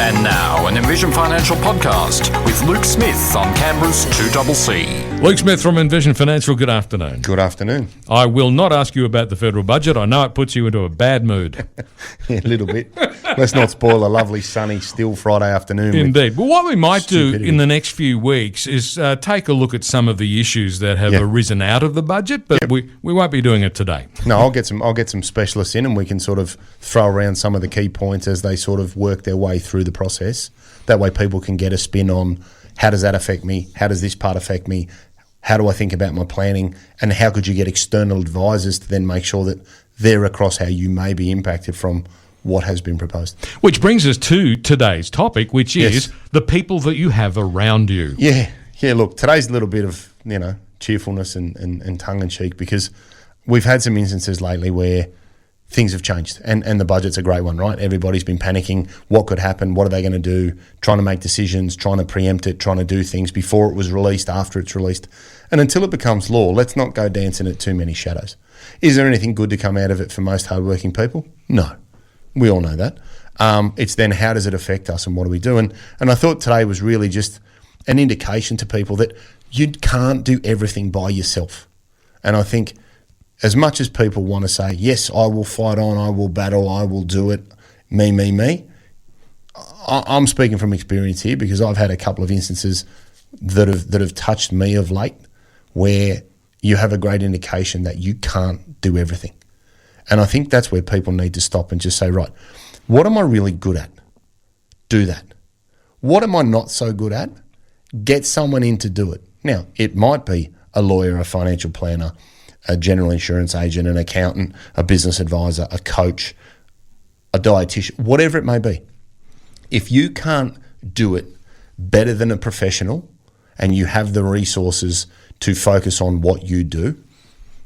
And now, an Envision Financial podcast with Luke Smith on Canberra's 2CC. Luke Smith from Envision Financial, good afternoon. Good afternoon. I will not ask you about the federal budget. I know it puts you into a bad mood. Yeah, a little bit. Let's not spoil a lovely, sunny, still Friday afternoon. Indeed. Well, what we might stupidity. do in the next few weeks is take a look at some of the issues that have arisen out of the budget, but we won't be doing it today. No, I'll get some specialists in, and we can sort of throw around some of the key points as they sort of work their way through the process. That way people can get a spin on how does that affect me, how does this part affect me, how do I think about my planning, and how could you get external advisors to then make sure that they're across how you may be impacted from what has been proposed. Which brings us to today's topic, which is the people that you have around you. Yeah, look, today's a little bit of, cheerfulness and tongue-in-cheek, because we've had some instances lately where things have changed, and the budget's a great one, right? Everybody's been panicking. What could happen? What are they going to do? Trying to make decisions, trying to preempt it, trying to do things before it was released, after it's released. And until it becomes law, let's not go dancing at too many shadows. Is there anything good to come out of it for most hardworking people? No. We all know that. It's then how does it affect us and what do we do? And I thought today was really just an indication to people that you can't do everything by yourself. And I think as much as people want to say, yes, I will fight on, I will battle, I will do it, me, I'm speaking from experience here because I've had a couple of instances that have touched me of late where you have a great indication that you can't do everything. And I think that's where people need to stop and just say, right, what am I really good at? Do that. What am I not so good at? Get someone in to do it. Now, it might be a lawyer, a financial planner, a general insurance agent, an accountant, a business advisor, a coach, a dietitian, whatever it may be. If you can't do it better than a professional and you have the resources to focus on what you do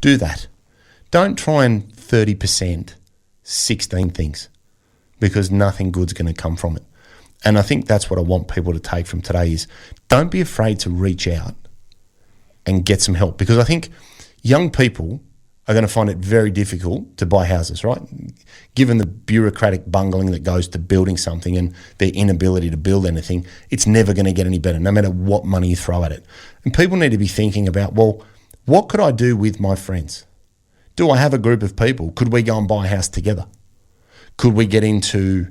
that. Don't try and 30% 16 things, because nothing good's going to come from it. And I think that's what I want people to take from today is don't be afraid to reach out and get some help, because I think young people are going to find it very difficult to buy houses, right? Given the bureaucratic bungling that goes to building something and their inability to build anything, it's never going to get any better, no matter what money you throw at it. And people need to be thinking about, well, what could I do with my friends? Do I have a group of people? Could we go and buy a house together? Could we get into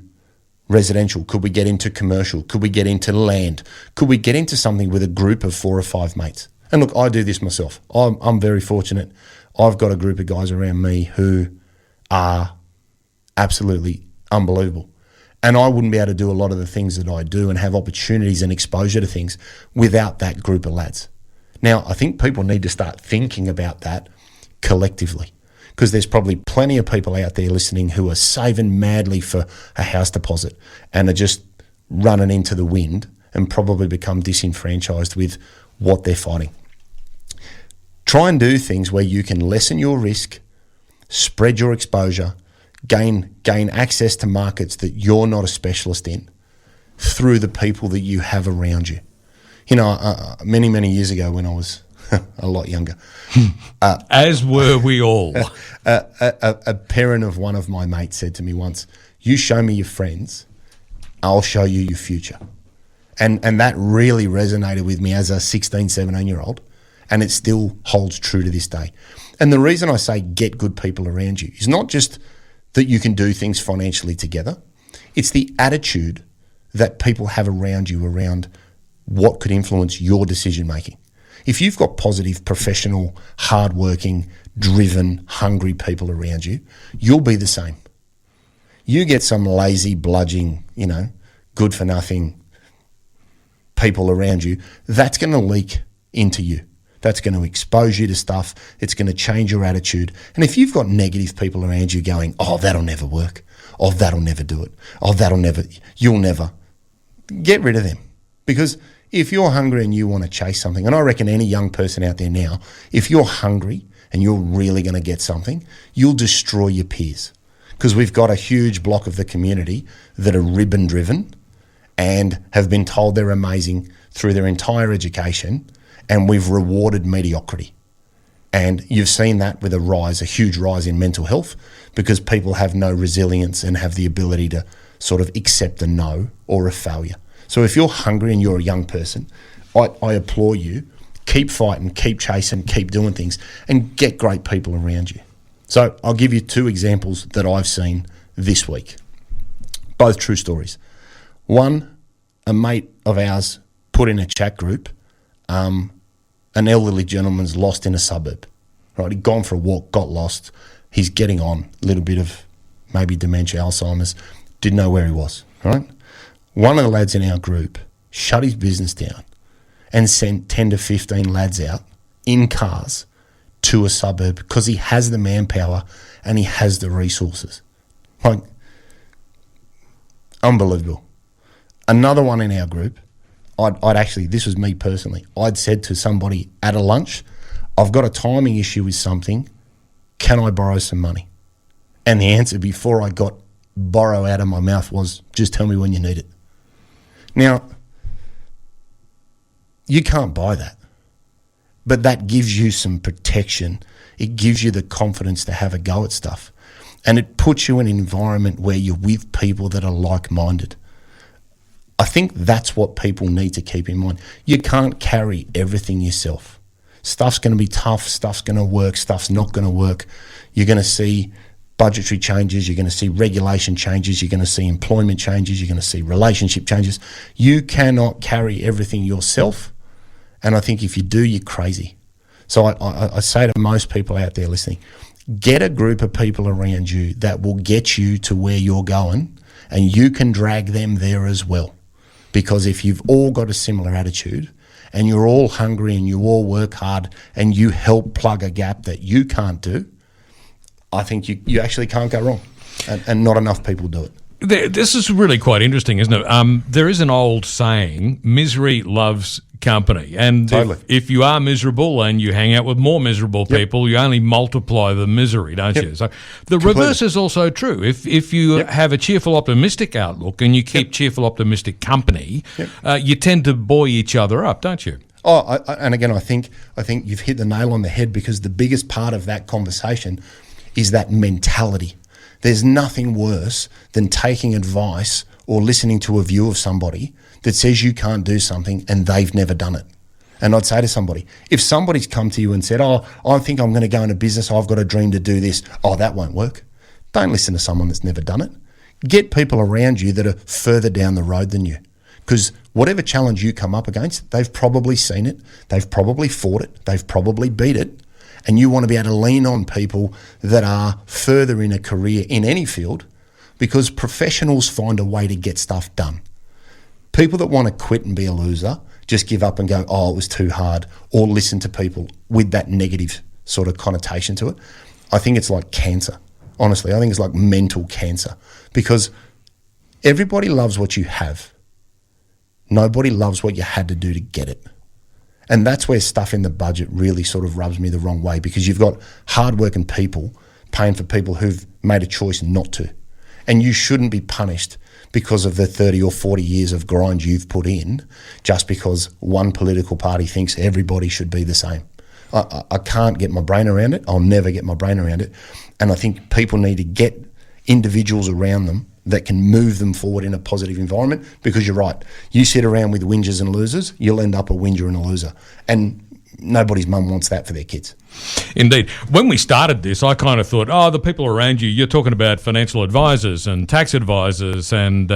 residential? Could we get into commercial? Could we get into land? Could we get into something with a group of 4 or 5 mates? And look, I do this myself. I'm very fortunate. I've got a group of guys around me who are absolutely unbelievable. And I wouldn't be able to do a lot of the things that I do and have opportunities and exposure to things without that group of lads. Now, I think people need to start thinking about that collectively, because there's probably plenty of people out there listening who are saving madly for a house deposit and are just running into the wind and probably become disenfranchised with what they're fighting. Try and do things where you can lessen your risk, spread your exposure, gain access to markets that you're not a specialist in through the people that you have around you. Many years ago when I was a lot younger. As were we all. A parent of one of my mates said to me once, you show me your friends, I'll show you your future. And that really resonated with me as a 16, 17-year-old, and it still holds true to this day. And the reason I say get good people around you is not just that you can do things financially together, it's the attitude that people have around you around what could influence your decision-making. If you've got positive, professional, hardworking, driven, hungry people around you, you'll be the same. You get some lazy, bludging, good-for-nothing people around you, that's going to leak into you. That's going to expose you to stuff. It's going to change your attitude. And if you've got negative people around you going, oh, that'll never work. Oh, that'll never do it. Oh, you'll never. Get rid of them. Because if you're hungry and you want to chase something, and I reckon any young person out there now, if you're hungry and you're really going to get something, you'll destroy your peers. Because we've got a huge block of the community that are ribbon driven and have been told they're amazing through their entire education, and we've rewarded mediocrity. And you've seen that with a huge rise in mental health, because people have no resilience and have the ability to sort of accept a no or a failure. So if you're hungry and you're a young person, I applaud you. Keep fighting, keep chasing, keep doing things, and get great people around you. So I'll give you 2 examples that I've seen this week, both true stories. One, a mate of ours put in a chat group, an elderly gentleman's lost in a suburb. Right, he'd gone for a walk, got lost. He's getting on, a little bit of maybe dementia, Alzheimer's, didn't know where he was. Right, one of the lads in our group shut his business down and sent 10 to 15 lads out in cars to a suburb because he has the manpower and he has the resources. Like, unbelievable. Another one in our group, I'd actually, this was me personally, I'd said to somebody at a lunch, I've got a timing issue with something, can I borrow some money? And the answer before I got borrow out of my mouth was, just tell me when you need it. Now, you can't buy that, but that gives you some protection. It gives you the confidence to have a go at stuff. And it puts you in an environment where you're with people that are like-minded. I think that's what people need to keep in mind. You can't carry everything yourself. Stuff's going to be tough, stuff's going to work, stuff's not going to work. You're going to see budgetary changes, you're going to see regulation changes, you're going to see employment changes, you're going to see relationship changes. You cannot carry everything yourself, and I think if you do, you're crazy. So I say to most people out there listening, get a group of people around you that will get you to where you're going, and you can drag them there as well. Because if you've all got a similar attitude and you're all hungry and you all work hard and you help plug a gap that you can't do, I think you actually can't go wrong. And not enough people do it. This is really quite interesting, isn't it? There is an old saying, misery loves company. And totally. if you are miserable and you hang out with more miserable people, you only multiply the misery, don't you? So the reverse is also true. If you have a cheerful, optimistic outlook and you keep cheerful, optimistic company, you tend to buoy each other up, don't you? And again, I think you've hit the nail on the head, because the biggest part of that conversation is that mentality. There's nothing worse than taking advice or listening to a view of somebody that says you can't do something and they've never done it. And I'd say to somebody, if somebody's come to you and said, I think I'm going to go into business, I've got a dream to do this, that won't work. Don't listen to someone that's never done it. Get people around you that are further down the road than you. Because whatever challenge you come up against, they've probably seen it, they've probably fought it, they've probably beat it, and you want to be able to lean on people that are further in a career in any field, because professionals find a way to get stuff done. People that want to quit and be a loser just give up and go, it was too hard, or listen to people with that negative sort of connotation to it. I think it's like cancer. Honestly, I think it's like mental cancer, because everybody loves what you have. Nobody loves what you had to do to get it. And that's where stuff in the budget really sort of rubs me the wrong way, because you've got hardworking people paying for people who've made a choice not to. And you shouldn't be punished because of the 30 or 40 years of grind you've put in, just because one political party thinks everybody should be the same. I can't get my brain around it. I'll never get my brain around it. And I think people need to get individuals around them that can move them forward in a positive environment, because you're right. You sit around with whingers and losers, you'll end up a whinger and a loser. And nobody's mum wants that for their kids. Indeed. When we started this, I kind of thought, the people around you, you're talking about financial advisors and tax advisors and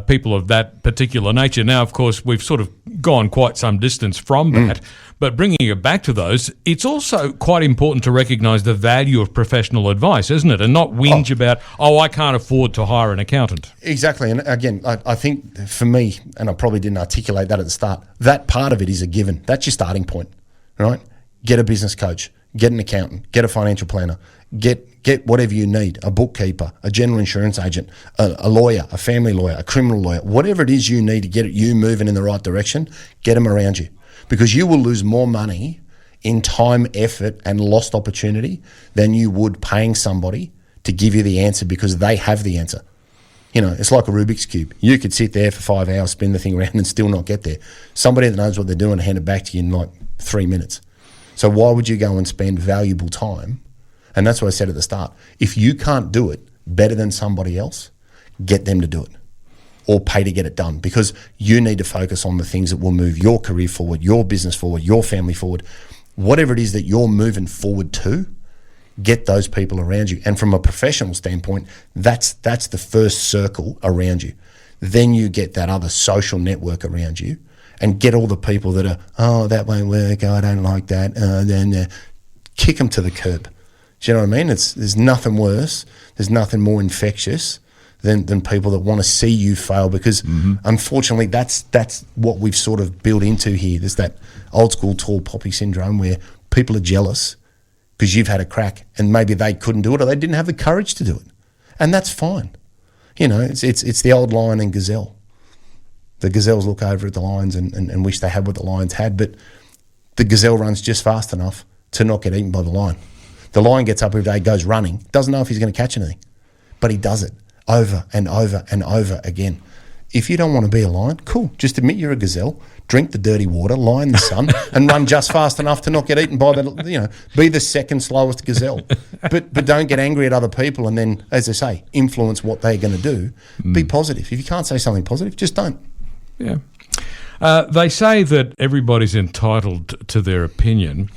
people of that particular nature. Now, of course, we've sort of gone quite some distance from that. But bringing it back to those, it's also quite important to recognise the value of professional advice, isn't it? And not whinge about, I can't afford to hire an accountant. Exactly. And again, I think for me, and I probably didn't articulate that at the start, that part of it is a given. That's your starting point, right? Get a business coach, get an accountant, get a financial planner, get whatever you need, a bookkeeper, a general insurance agent, a lawyer, a family lawyer, a criminal lawyer, whatever it is you need to get you moving in the right direction, get them around you. Because you will lose more money in time, effort, and lost opportunity than you would paying somebody to give you the answer, because they have the answer. You know, it's like a Rubik's Cube. You could sit there for 5 hours, spin the thing around and still not get there. Somebody that knows what they're doing hand it back to you in like 3 minutes. So why would you go and spend valuable time? And that's what I said at the start. If you can't do it better than somebody else, get them to do it or pay to get it done, because you need to focus on the things that will move your career forward, your business forward, your family forward. Whatever it is that you're moving forward to, get those people around you. And from a professional standpoint, that's the first circle around you. Then you get that other social network around you and get all the people that are, oh, that won't work, oh, I don't like that, then kick them to the curb. Do you know what I mean? There's nothing worse, there's nothing more infectious than people that want to see you fail, because unfortunately that's what we've sort of built into here. There's that old school tall poppy syndrome where people are jealous because you've had a crack and maybe they couldn't do it or they didn't have the courage to do it. And that's fine. You know, it's the old lion and gazelle. The gazelles look over at the lions and wish they had what the lions had, but the gazelle runs just fast enough to not get eaten by the lion. The lion gets up every day, goes running, doesn't know if he's going to catch anything, but he does it over and over and over again. If you don't want to be a lion, cool, just admit you're a gazelle, drink the dirty water, lie in the sun, and run just fast enough to not get eaten by be the second slowest gazelle. But don't get angry at other people and then, as I say, influence what they're going to do. Be positive. If you can't say something positive, just don't. Yeah. They say that everybody's entitled to their opinion.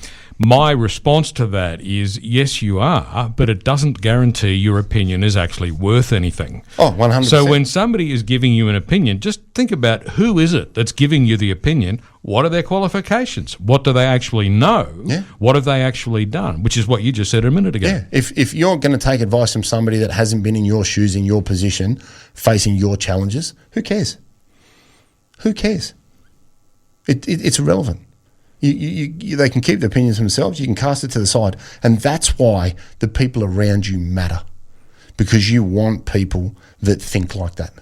My response to that is, yes, you are, but it doesn't guarantee your opinion is actually worth anything. Oh, 100%. So when somebody is giving you an opinion, just think about who is it that's giving you the opinion. What are their qualifications? What do they actually know? Yeah. What have they actually done? Which is what you just said a minute ago. Yeah. If you're going to take advice from somebody that hasn't been in your shoes, in your position, facing your challenges, who cares? Who cares? It's irrelevant. They can keep their opinions to themselves. You can cast it to the side. And that's why the people around you matter, because you want people that think like that.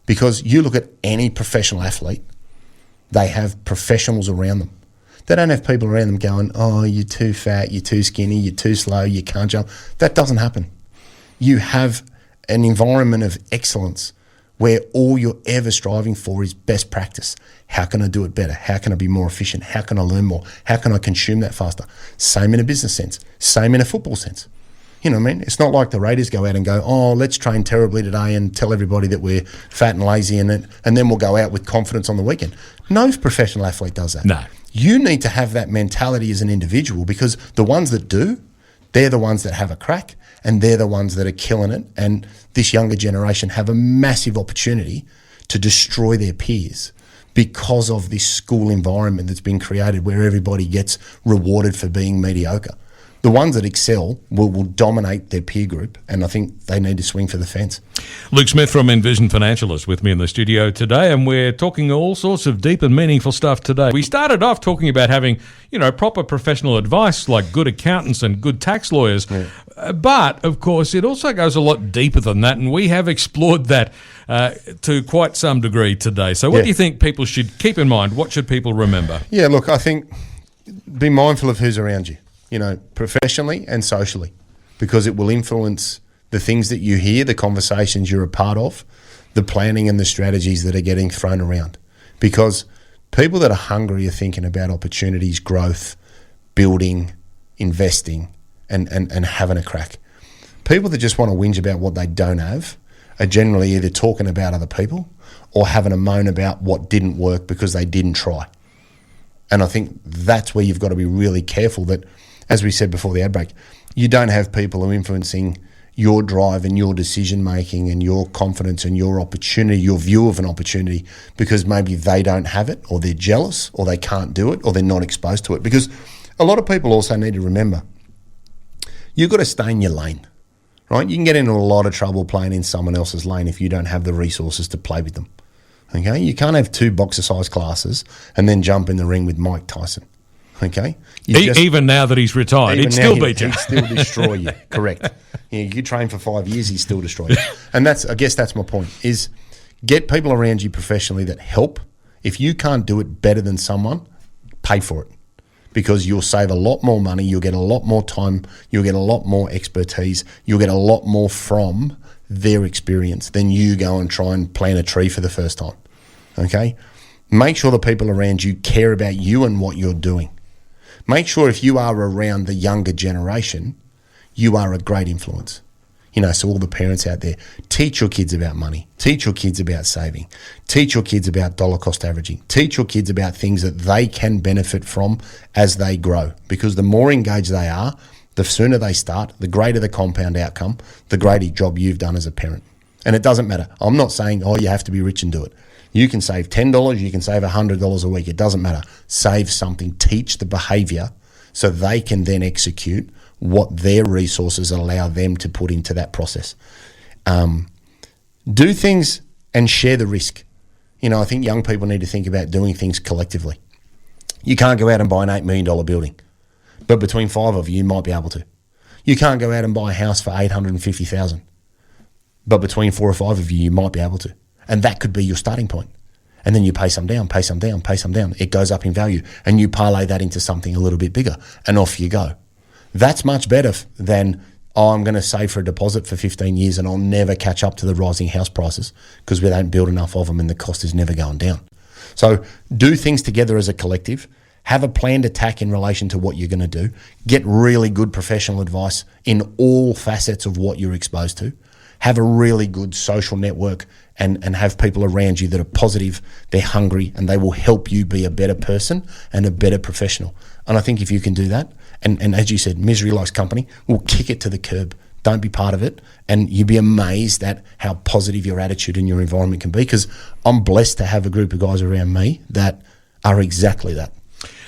Because you look at any professional athlete, they have professionals around them. They don't have people around them going, oh, you're too fat, you're too skinny, you're too slow, you can't jump. That doesn't happen. You have an environment of excellence where all you're ever striving for is best practice. How can I do it better? How can I be more efficient? How can I learn more? How can I consume that faster? Same in a business sense. Same in a football sense. You know what I mean? It's not like the Raiders go out and go, oh, let's train terribly today and tell everybody that we're fat and lazy and then we'll go out with confidence on the weekend. No professional athlete does that. No. You need to have that mentality as an individual, because the ones that do, they're the ones that have a crack and they're the ones that are killing it. And this younger generation have a massive opportunity to destroy their peers because of this school environment that's been created where everybody gets rewarded for being mediocre. The ones that excel will dominate their peer group, and I think they need to swing for the fence. Luke Smith from Envision Financial is with me in the studio today, and we're talking all sorts of deep and meaningful stuff today. We started off talking about having, proper professional advice like good accountants and good tax lawyers. Yeah. But, of course, it also goes a lot deeper than that, and we have explored that to quite some degree today. So what do you think people should keep in mind? What should people remember? Yeah, look, I think be mindful of who's around you. Professionally and socially, because it will influence the things that you hear, the conversations you're a part of, the planning and the strategies that are getting thrown around. Because people that are hungry are thinking about opportunities, growth, building, investing, and having a crack. People that just want to whinge about what they don't have are generally either talking about other people or having a moan about what didn't work because they didn't try. And I think that's where you've got to be really careful that, as we said before the ad break, you don't have people who are influencing your drive and your decision-making and your confidence and your opportunity, your view of an opportunity, because maybe they don't have it or they're jealous or they can't do it or they're not exposed to it. Because a lot of people also need to remember, you've got to stay in your lane, right? You can get into a lot of trouble playing in someone else's lane if you don't have the resources to play with them, okay? You can't have 2 boxer-size classes and then jump in the ring with Mike Tyson. Okay, even now that he's retired, he'd still beat you. He'd still destroy you. Correct. You train for 5 years, he'd still destroy you. And I guess that's my point: is get people around you professionally that help. If you can't do it better than someone, pay for it, because you'll save a lot more money. You'll get a lot more time. You'll get a lot more expertise. You'll get a lot more from their experience than you go and try and plant a tree for the first time. Okay, make sure the people around you care about you and what you're doing. Make sure if you are around the younger generation, you are a great influence. So all the parents out there, teach your kids about money. Teach your kids about saving. Teach your kids about dollar cost averaging. Teach your kids about things that they can benefit from as they grow. Because the more engaged they are, the sooner they start, the greater the compound outcome, the greater job you've done as a parent. And it doesn't matter. I'm not saying, you have to be rich and do it. You can save $10, you can save $100 a week. It doesn't matter. Save something. Teach the behaviour so they can then execute what their resources allow them to put into that process. Do things and share the risk. I think young people need to think about doing things collectively. You can't go out and buy an $8 million building, but between 5 of you might be able to. You can't go out and buy a house for $850,000, but between 4 or 5 of you might be able to. And that could be your starting point. And then you pay some down, pay some down, pay some down. It goes up in value, and you parlay that into something a little bit bigger, and off you go. That's much better than, I'm going to save for a deposit for 15 years and I'll never catch up to the rising house prices because we don't build enough of them and the cost is never going down. So do things together as a collective. Have a planned attack in relation to what you're going to do. Get really good professional advice in all facets of what you're exposed to. Have a really good social network and have people around you that are positive, they're hungry, and they will help you be a better person and a better professional. And I think if you can do that, and as you said, misery likes company, we'll kick it to the curb. Don't be part of it. And you'll be amazed at how positive your attitude and your environment can be, because I'm blessed to have a group of guys around me that are exactly that.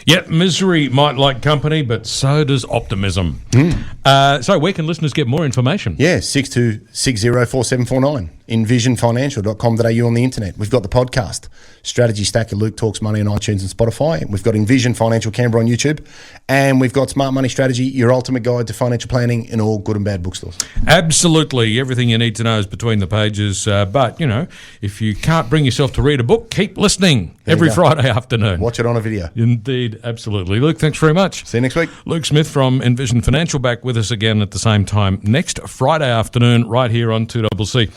Yep, misery might like company, but so does optimism. So where can listeners get more information? Yeah, 62604749. envisionfinancial.com.au on the internet. We've got the podcast, Strategy Stacker, Luke Talks Money on iTunes and Spotify. We've got Envision Financial Canberra on YouTube. And we've got Smart Money Strategy, your ultimate guide to financial planning in all good and bad bookstores. Absolutely. Everything you need to know is between the pages. But, if you can't bring yourself to read a book, keep listening every Friday afternoon. Watch it on a video. Indeed, absolutely. Luke, thanks very much. See you next week. Luke Smith from Envision Financial back with us again at the same time next Friday afternoon right here on 2CC.